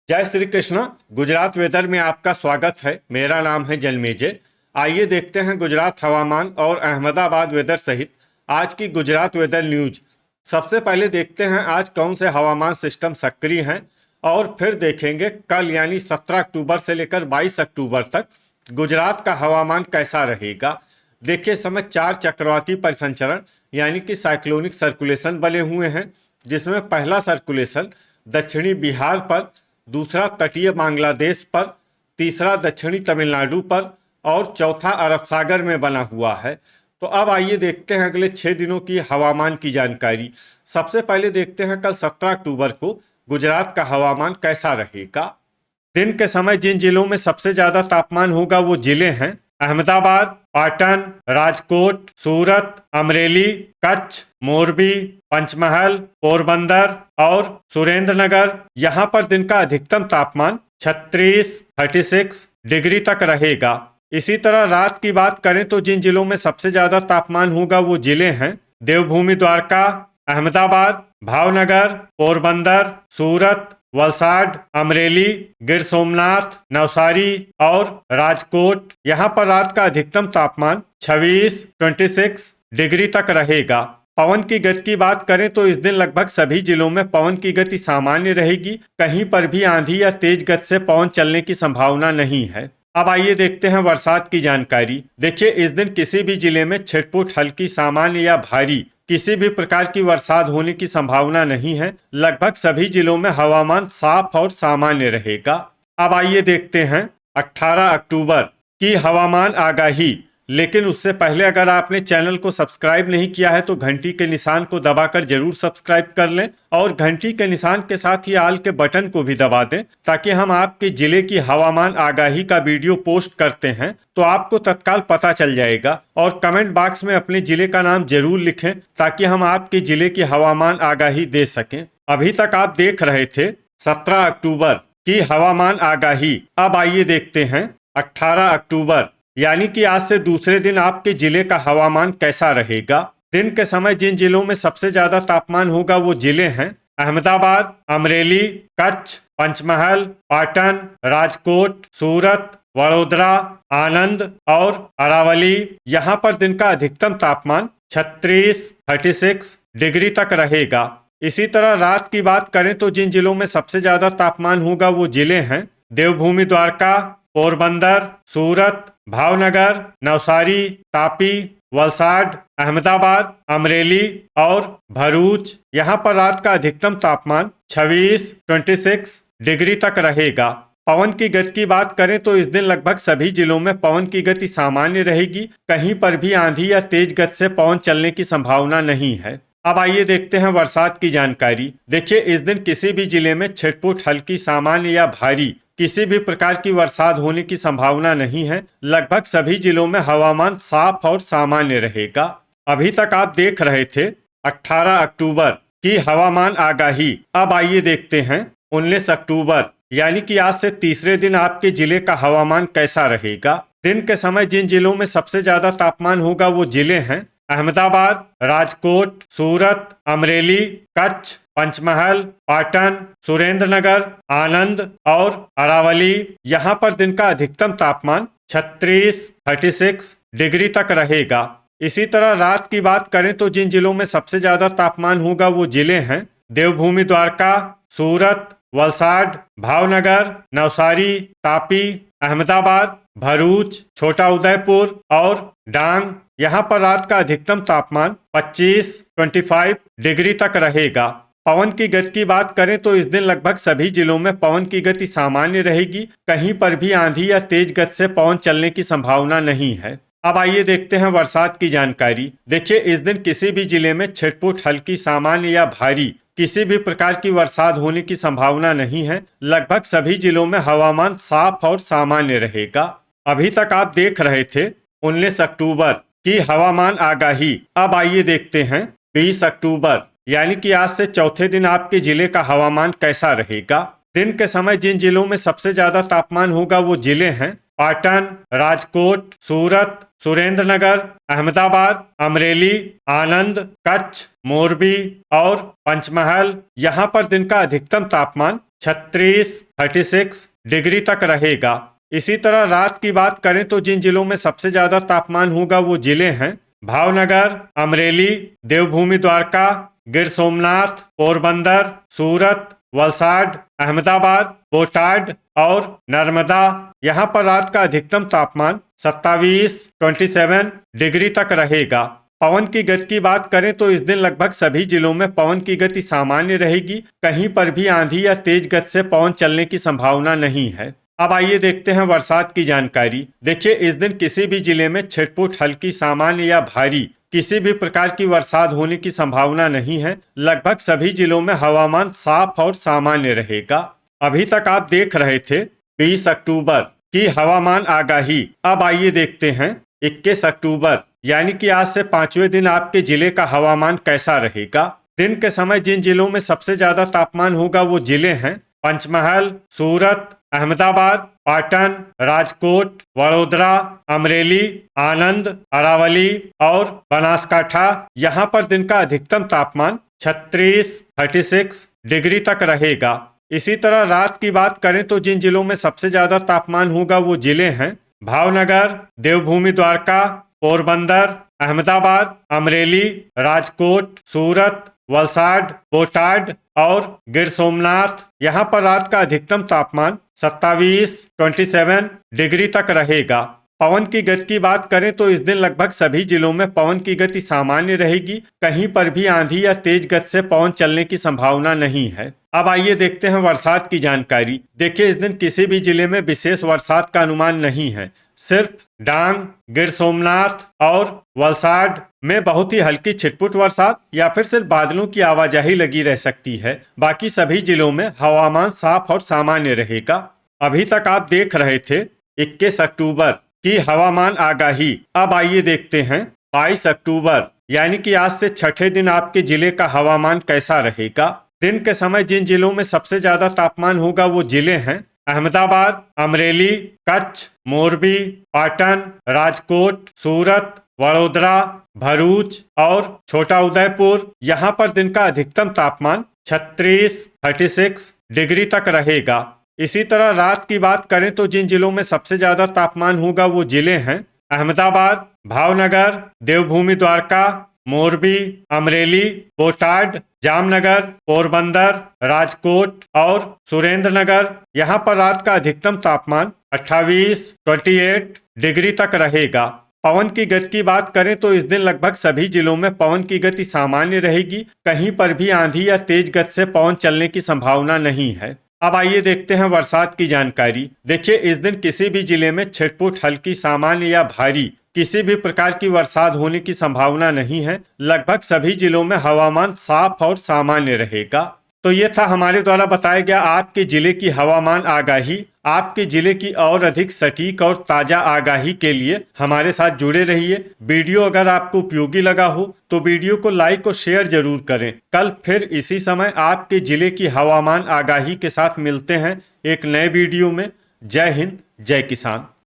जय श्री कृष्ण। गुजरात वेदर में आपका स्वागत है। मेरा नाम है जन्मेजय। आइए देखते हैं गुजरात हवामान और अहमदाबाद वेदर सहित आज की गुजरात वेदर न्यूज। सबसे पहले देखते हैं आज कौन से हवामान सिस्टम सक्रिय हैं और फिर देखेंगे कल यानी 17 अक्टूबर से लेकर 22 अक्टूबर तक गुजरात का हवामान कैसा रहेगा। देखिए, इस समय 4 चक्रवाती परिसंचरण यानी कि साइक्लोनिक सर्कुलेशन बने हुए हैं, जिसमें पहला सर्कुलेशन दक्षिणी बिहार पर, दूसरा तटीय बांग्लादेश पर, तीसरा दक्षिणी तमिलनाडु पर और चौथा अरब सागर में बना हुआ है। तो अब आइए देखते हैं अगले 6 दिनों की हवामान की जानकारी। सबसे पहले देखते हैं कल 17 अक्टूबर को गुजरात का हवामान कैसा रहेगा। दिन के समय जिन जिलों में सबसे ज्यादा तापमान होगा वो जिले हैं अहमदाबाद, पाटन, राजकोट, सूरत, अमरेली, कच्छ, मोरबी, पंचमहल, पोरबंदर और सुरेंद्रनगर। यहाँ पर दिन का अधिकतम तापमान 36 डिग्री तक रहेगा। इसी तरह रात की बात करें तो जिन जिलों में सबसे ज्यादा तापमान होगा वो जिले हैं देवभूमि द्वारका, अहमदाबाद, भावनगर, पोरबंदर, सूरत, वलसाड, अमरेली, गिर सोमनाथ, नवसारी और राजकोट। यहाँ पर रात का अधिकतम तापमान 26 डिग्री तक रहेगा। पवन की गति की बात करें तो इस दिन लगभग सभी जिलों में पवन की गति सामान्य रहेगी। कहीं पर भी आंधी या तेज गति से पवन चलने की संभावना नहीं है। अब आइए देखते हैं बरसात की जानकारी। देखिए, इस दिन किसी भी जिले में छिटपुट, हल्की, सामान्य या भारी किसी भी प्रकार की बरसात होने की संभावना नहीं है। लगभग सभी जिलों में हवामान साफ और सामान्य रहेगा। अब आइए देखते हैं 18 अक्टूबर की हवामान आगाही। लेकिन उससे पहले अगर आपने चैनल को सब्सक्राइब नहीं किया है तो घंटी के निशान को दबाकर जरूर सब्सक्राइब कर लें और घंटी के निशान के साथ ही आल के बटन को भी दबा दें, ताकि हम आपके जिले की हवामान आगाही का वीडियो पोस्ट करते हैं तो आपको तत्काल पता चल जाएगा। और कमेंट बॉक्स में अपने जिले का नाम जरूर लिखें ताकि हम आपके जिले की हवामान आगाही दे सकें। अभी तक आप देख रहे थे 17 अक्टूबर की हवामान आगाही। अब आइए देखते हैं 18 अक्टूबर यानी कि आज से दूसरे दिन आपके जिले का हवामान कैसा रहेगा। दिन के समय जिन जिलों में सबसे ज्यादा तापमान होगा वो जिले हैं अहमदाबाद, अमरेली, कच्छ, पंचमहल, पाटन, राजकोट, सूरत, वडोदरा, आनंद और अरावली। यहाँ पर दिन का अधिकतम तापमान 36 डिग्री तक रहेगा। इसी तरह रात की बात करें तो जिन जिलों में सबसे ज्यादा तापमान होगा वो जिले हैं देवभूमि द्वारका, पोरबंदर, सूरत, भावनगर, नवसारी, तापी, वलसाड, अहमदाबाद, अमरेली और भरूच। यहाँ पर रात का अधिकतम तापमान 26 डिग्री तक रहेगा। पवन की गति की बात करें तो इस दिन लगभग सभी जिलों में पवन की गति सामान्य रहेगी। कहीं पर भी आंधी या तेज गति से पवन चलने की संभावना नहीं है। अब आइए देखते हैं बरसात की जानकारी। देखिए, इस दिन किसी भी जिले में छिटपुट, हल्की, सामान्य या भारी किसी भी प्रकार की बरसात होने की संभावना नहीं है। लगभग सभी जिलों में हवामान साफ और सामान्य रहेगा। अभी तक आप देख रहे थे 18 अक्टूबर की हवामान आगाही। अब आइए देखते हैं 19 अक्टूबर यानी कि आज से तीसरे दिन आपके जिले का हवामान कैसा रहेगा। दिन के समय जिन जिलों में सबसे ज्यादा तापमान होगा वो जिले हैं अहमदाबाद, राजकोट, सूरत, अमरेली, कच्छ, पंचमहल, पाटन, सुरेंद्रनगर, आनंद और अरावली। यहाँ पर दिन का अधिकतम तापमान 36 डिग्री तक रहेगा। इसी तरह रात की बात करें तो जिन जिलों में सबसे ज्यादा तापमान होगा वो जिले हैं देवभूमि द्वारका, सूरत, वलसाड, भावनगर, नवसारी, तापी, अहमदाबाद, भरूच, छोटा उदयपुर और डांग। यहाँ पर रात का अधिकतम तापमान 25 डिग्री तक रहेगा। पवन की गति की बात करें तो इस दिन लगभग सभी जिलों में पवन की गति सामान्य रहेगी। कहीं पर भी आंधी या तेज गति से पवन चलने की संभावना नहीं है। अब आइए देखते हैं बरसात की जानकारी। देखिए, इस दिन किसी भी जिले में छिटपुट, हल्की, सामान्य या भारी किसी भी प्रकार की बरसात होने की संभावना नहीं है। लगभग सभी जिलों में हवामान साफ और सामान्य रहेगा। अभी तक आप देख रहे थे 19 अक्टूबर की हवामान आगाही। अब आइए देखते हैं 20 अक्टूबर यानी कि आज से चौथे दिन आपके जिले का हवामान कैसा रहेगा। दिन के समय जिन जिलों में सबसे ज्यादा तापमान होगा वो जिले हैं पाटन, राजकोट, सूरत, सुरेंद्रनगर, अहमदाबाद, अमरेली, आनंद, कच्छ, मोरबी और पंचमहल यहाँ पर दिन का अधिकतम तापमान 36 डिग्री तक रहेगा। इसी तरह रात की बात करें तो जिन जिलों में सबसे ज्यादा तापमान होगा वो जिले हैं भावनगर, अमरेली, देवभूमि द्वारका, गिर सोमनाथ, पोरबंदर, सूरत, वलसाड, अहमदाबाद, बोटाड और नर्मदा। यहाँ पर रात का अधिकतम तापमान 27 डिग्री तक रहेगा। पवन की गति की बात करें तो इस दिन लगभग सभी जिलों में पवन की गति सामान्य रहेगी। कहीं पर भी आंधी या तेज गति से पवन चलने की संभावना नहीं है। अब आइए देखते हैं बरसात की जानकारी। देखिए, इस दिन किसी भी जिले में छिटपुट, हल्की, सामान्य या भारी किसी भी प्रकार की बरसात होने की संभावना नहीं है। लगभग सभी जिलों में हवामान साफ और सामान्य रहेगा। अभी तक आप देख रहे थे 20 अक्टूबर की हवामान आगाही। अब आइए देखते हैं 21 अक्टूबर यानी कि आज से 5वें दिन आपके जिले का हवामान कैसा रहेगा। दिन के समय जिन जिलों में सबसे ज्यादा तापमान होगा वो जिले हैं पंचमहल, सूरत, अहमदाबाद, पाटन, राजकोट, वडोदरा, अमरेली, आनंद, अरावली और बनासकाठा। यहाँ पर दिन का अधिकतम तापमान 36 डिग्री तक रहेगा। इसी तरह रात की बात करें तो जिन जिलों में सबसे ज्यादा तापमान होगा वो जिले हैं भावनगर, देवभूमि द्वारका, पोरबंदर, अहमदाबाद, अमरेली, राजकोट, सूरत, वलसाड, बोटाड और गिर सोमनाथ। यहाँ पर रात का अधिकतम तापमान 27 डिग्री तक रहेगा। पवन की गति की बात करें तो इस दिन लगभग सभी जिलों में पवन की गति सामान्य रहेगी। कहीं पर भी आंधी या तेज गति से पवन चलने की संभावना नहीं है। अब आइए देखते हैं बरसात की जानकारी। देखिए, इस दिन किसी भी जिले में विशेष बरसात का अनुमान नहीं है। सिर्फ डांग, गिर सोमनाथ और वलसाड में बहुत ही हल्की छिटपुट बरसात या फिर सिर्फ बादलों की आवाजाही लगी रह सकती है। बाकी सभी जिलों में हवामान साफ और सामान्य रहेगा। अभी तक आप देख रहे थे 21 अक्टूबर की हवामान आगाही। अब आइए देखते हैं 22 अक्टूबर यानी कि आज से छठे दिन आपके जिले का हवामान कैसा रहेगा। दिन के समय जिन जिलों में सबसे ज्यादा तापमान होगा वो जिले हैं अहमदाबाद, अमरेली, कच्छ, मोरबी, पाटन, राजकोट, सूरत, वडोदरा, भरूच और छोटा उदयपुर। यहाँ पर दिन का अधिकतम तापमान 36 डिग्री तक रहेगा। इसी तरह रात की बात करें तो जिन जिलों में सबसे ज्यादा तापमान होगा वो जिले हैं अहमदाबाद, भावनगर, देवभूमि द्वारका, मोरबी, अमरेली, बोटाड, जामनगर, पोरबंदर, राजकोट और सुरेंद्रनगर। यहाँ पर रात का अधिकतम तापमान 28 डिग्री तक रहेगा। पवन की गति की बात करें तो इस दिन लगभग सभी जिलों में पवन की गति सामान्य रहेगी। कहीं पर भी आंधी या तेज गति से पवन चलने की संभावना नहीं है। अब आइए देखते हैं बरसात की जानकारी। देखिए, इस दिन किसी भी जिले में छिटपुट, हल्की, सामान्य या भारी किसी भी प्रकार की बरसात होने की संभावना नहीं है। लगभग सभी जिलों में हवामान साफ और सामान्य रहेगा। तो ये था हमारे द्वारा बताया गया आपके जिले की हवामान आगाही। आपके जिले की और अधिक सटीक और ताजा आगाही के लिए हमारे साथ जुड़े रहिए। वीडियो अगर आपको उपयोगी लगा हो तो वीडियो को लाइक और शेयर जरूर करें। कल फिर इसी समय आपके जिले की हवामान आगाही के साथ मिलते हैं एक नए वीडियो में। जय हिंद, जय किसान।